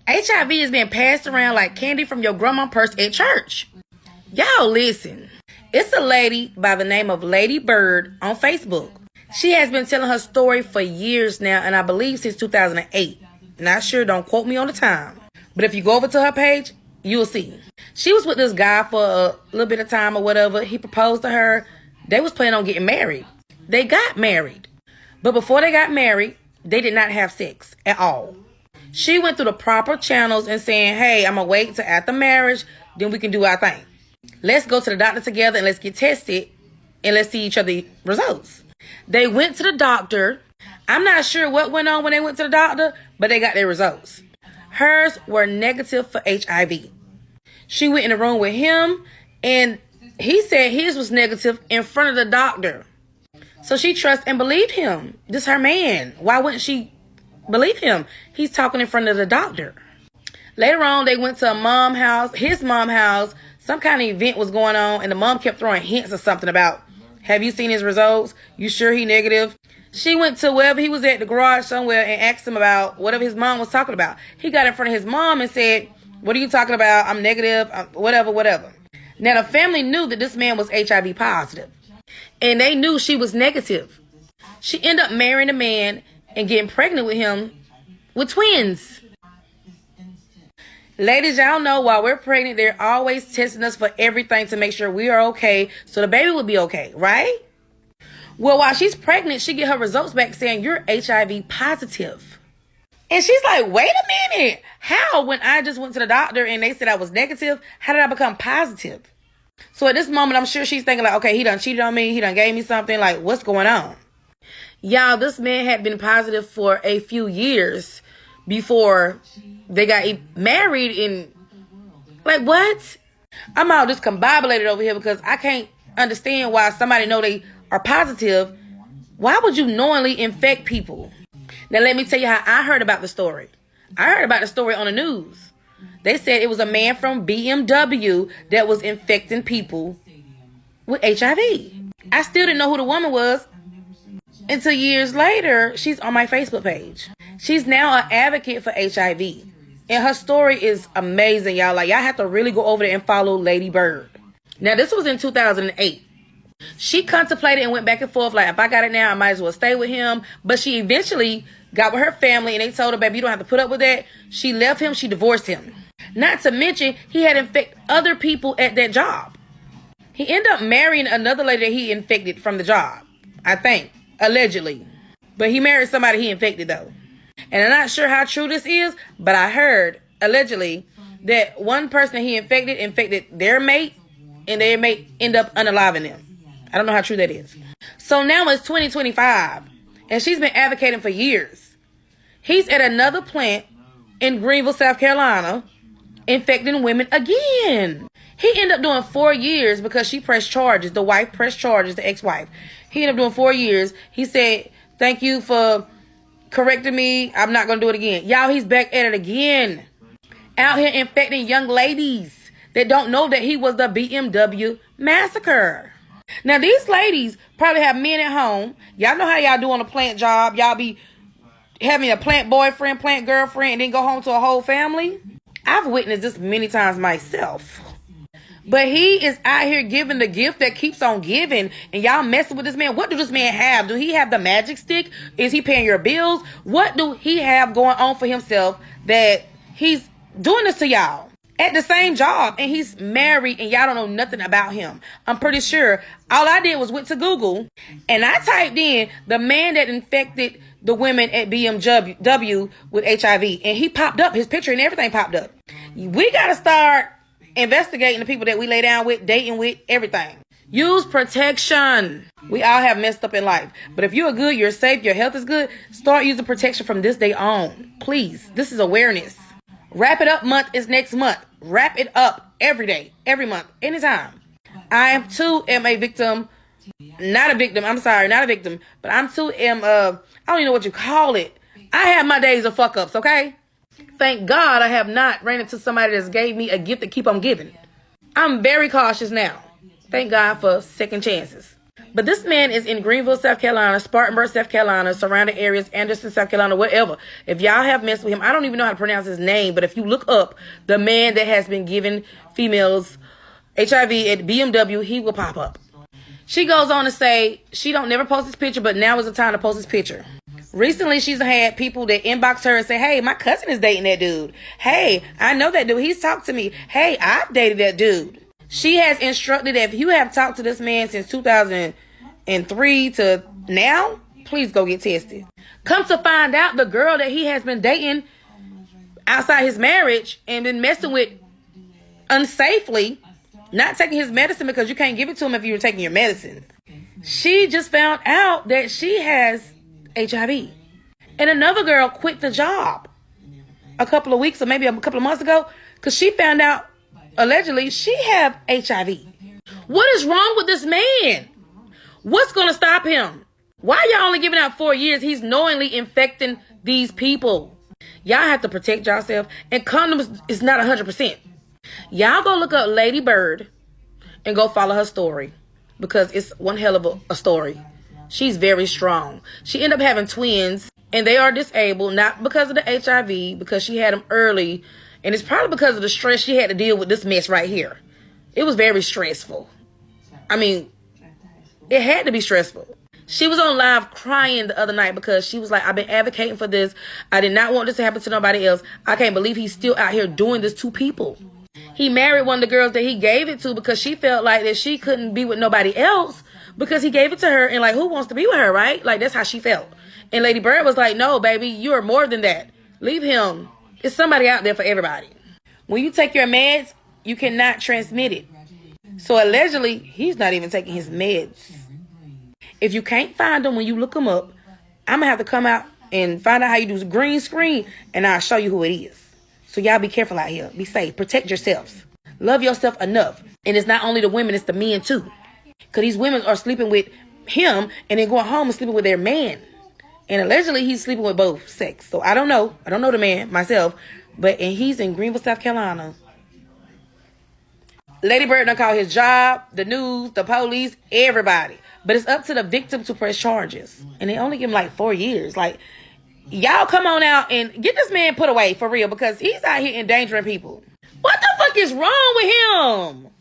HIV is being passed around like candy from your grandma's purse at church. Y'all listen. It's a lady by the name of Lady Bird on Facebook. She has been telling her story for years now, and I believe since 2008. Not sure, don't quote me on the time. But if you go over to her page, you'll see. She was with this guy for a little bit of time or whatever. He proposed to her. They was planning on getting married. They got married. But before they got married, they did not have sex at all. She went through the proper channels and saying, hey, I'm going to wait till after marriage, then we can do our thing. Let's go to the doctor together and let's get tested and let's see each other's results. They went to the doctor. I'm not sure what went on when they went to the doctor, but they got their results. Hers were negative for HIV. She went in the room with him and he said his was negative in front of the doctor. So she trusts and believed him. This is her man. Why wouldn't she believe him? He's talking in front of the doctor. Later on, they went to his mom house. Some kind of event was going on, and the mom kept throwing hints or something about, have you seen his results? You sure he negative? She went to wherever he was at, the garage somewhere, and asked him about whatever his mom was talking about. He got in front of his mom and said, what are you talking about? I'm negative, whatever. Now, the family knew that this man was HIV positive, and they knew she was negative. She ended up marrying a man and getting pregnant with him with twins. Ladies, y'all know while we're pregnant, they're always testing us for everything to make sure we are okay, so the baby will be okay, right? Well, while she's pregnant, she get her results back saying, you're HIV positive. And she's like, wait a minute. How? When I just went to the doctor and they said I was negative, how did I become positive? So at this moment, I'm sure she's thinking like, okay, he done cheated on me. He done gave me something. Like, what's going on? Y'all, this man had been positive for a few years before they got married. And like, what? I'm all discombobulated over here because I can't understand why somebody know they are positive. Why would you knowingly infect people? Now, let me tell you how I heard about the story. I heard about the story on the news. They said it was a man from BMW that was infecting people with HIV. I still didn't know who the woman was until years later, she's on my Facebook page. She's now an advocate for HIV. And her story is amazing, y'all. Like, y'all have to really go over there and follow Lady Bird. Now, this was in 2008. She contemplated and went back and forth like, if I got it now, I might as well stay with him. But she eventually got with her family and they told her, baby, you don't have to put up with that. She left him. She divorced him. Not to mention, he had infected other people at that job. He ended up marrying another lady that he infected from the job, I think, allegedly. But he married somebody he infected, though. And I'm not sure how true this is, but I heard, allegedly, that one person that he infected their mate, and their mate ended up unaliving them. I don't know how true that is. So now it's 2025, and she's been advocating for years. He's at another plant in Greenville, South Carolina, infecting women again. He ended up doing 4 years because she pressed charges. The wife pressed charges, the ex-wife. He ended up doing 4 years. He said, thank you for correcting me. I'm not going to do it again. Y'all, he's back at it again. Out here infecting young ladies that don't know that he was the BMW massacre. Now, these ladies probably have men at home. Y'all know how y'all do on a plant job. Y'all be having a plant boyfriend, plant girlfriend, and then go home to a whole family. I've witnessed this many times myself. But he is out here giving the gift that keeps on giving. And y'all messing with this man. What do this man have? Do he have the magic stick? Is he paying your bills? What do he have going on for himself that he's doing this to y'all? At the same job, and he's married, and y'all don't know nothing about him. I'm pretty sure all I did was went to Google, and I typed in the man that infected the women at BMW with HIV, and he popped up, his picture and everything popped up. We got to start investigating the people that we lay down with, dating with, everything. Use protection. We all have messed up in life, but if you're good, you're safe, your health is good, start using protection from this day on. Please, this is awareness. Wrap It Up month is next month. Wrap it up every day, every month, anytime. I too am a victim. Not a victim. I'm sorry, not a victim. But I don't even know what you call it. I have my days of fuck ups, okay? Thank God I have not ran into somebody that's gave me a gift to keep on giving. I'm very cautious now. Thank God for second chances. But this man is in Greenville, South Carolina, Spartanburg, South Carolina, surrounding areas, Anderson, South Carolina, whatever. If y'all have messed with him, I don't even know how to pronounce his name, but if you look up the man that has been giving females HIV at BMW, he will pop up. She goes on to say she don't never post his picture, but now is the time to post his picture. Recently, she's had people that inbox her and say, hey, my cousin is dating that dude. Hey, I know that dude. He's talked to me. Hey, I've dated that dude. She has instructed that if you have talked to this man since 2003 to now, please go get tested. Come to find out, the girl that he has been dating outside his marriage and been messing with unsafely, not taking his medicine because you can't give it to him if you're taking your medicine. She just found out that she has HIV. And another girl quit the job a couple of weeks or maybe a couple of months ago because she found out allegedly she have HIV. What is wrong with this man? What's going to stop him? Why y'all only giving out 4 years? He's knowingly infecting these people. Y'all have to protect yourself, and condoms is not 100%. Y'all go look up Lady Bird and go follow her story because it's one hell of a story. She's very strong. She ended up having twins, and they are disabled, not because of the HIV, because she had them early, and it's probably because of the stress she had to deal with this mess right here. It was very stressful. I mean, it had to be stressful. She was on live crying the other night because she was like, I've been advocating for this. I did not want this to happen to nobody else. I can't believe he's still out here doing this to people. He married one of the girls that he gave it to because she felt like that she couldn't be with nobody else because he gave it to her, and like, who wants to be with her, right? Like, that's how she felt. And Lady Bird was like, no, baby, you are more than that. Leave him. It's somebody out there for everybody. When you take your meds, you cannot transmit it. So allegedly, he's not even taking his meds. If you can't find him when you look him up, I'm going to have to come out and find out how you do green screen, and I'll show you who it is. So y'all be careful out here. Be safe. Protect yourselves. Love yourself enough. And it's not only the women, it's the men too. Because these women are sleeping with him and then going home and sleeping with their man. And allegedly, he's sleeping with both sex. So I don't know. I don't know the man myself. And he's in Greenville, South Carolina. Lady Bird done called his job, the news, the police, everybody. But it's up to the victim to press charges. And they only give him like 4 years. Like, y'all come on out and get this man put away for real because he's out here endangering people. What the fuck is wrong with him?